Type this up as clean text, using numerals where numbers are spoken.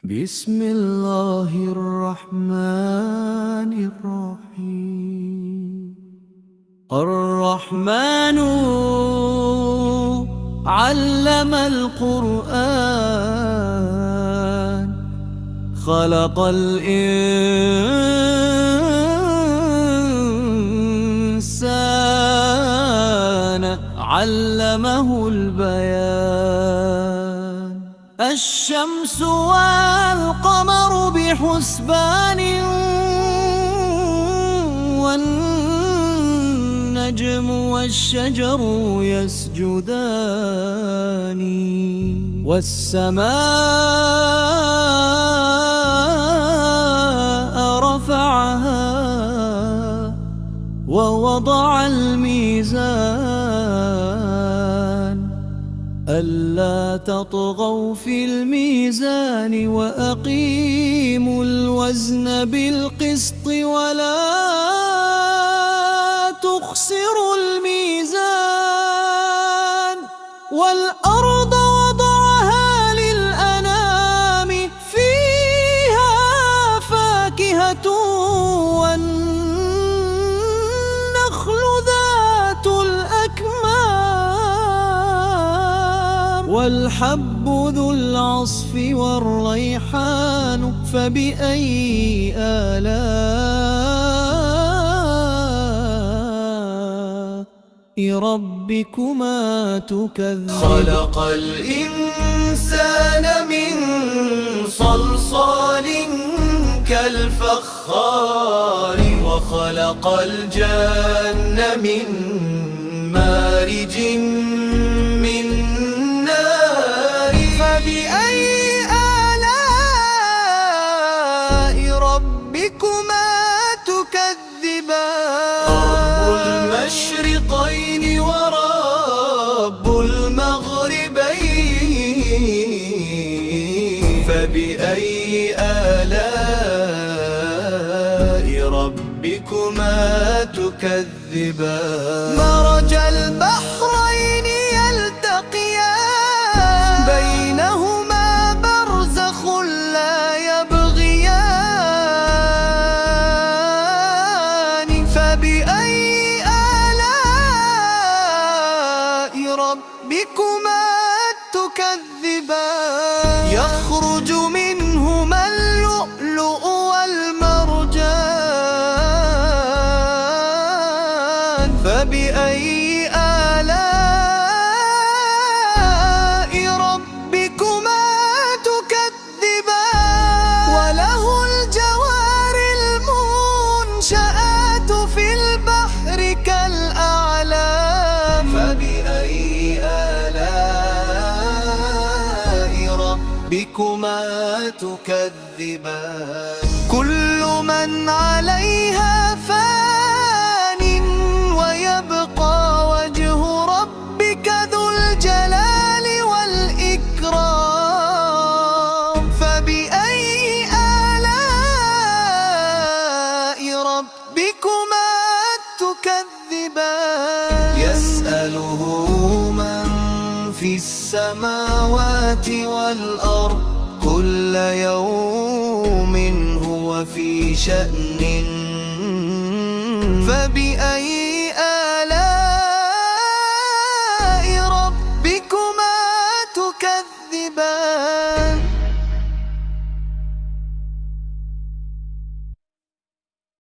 بسم الله الرحمن الرحيم. الرحمن علم القرآن، خلق الإنسان، علمه البيان. الشمس والقمر بحسبان، والنجم والشجر يسجدان، والسماء رفعها ووضع الميزان، ألا تطغوا في الميزان، وأقيموا الوزن بالقسط ولا تخسروا الميزان. والأرض وضعها للأنام، فيها فاكهة والنخل ذات الأكمام، والحب ذو العصف والريحان. فبأي آلاء ربكما تكذبان؟ خلق الإنسان من صلصال كالفخار، وخلق الجن من مارج من نار. فبأي آلاء ربكما تكذبان؟ رب المشرقين ورب المغربين، فبأي آلاء ربكما تكذبان؟ مرج البحرين يلتقيان، بينهما برزخ لا يبغيان. فبأي آلاء ربكما تكذبان؟ يخرج منهما اللؤلؤ والمرجان. فبأي آلاء ربكما تكذبان؟ وله الجوار المنشآت في البحر كالأعلام. فبأي آلاء ربكما تكذبان؟ كل من عليها فان، ويبقى وجه ربك ذو الجلال والإكرام. فبأي آلاء ربكما تكذبان؟ يسأله من في السماوات والأرض، كل يوم هو في شأن.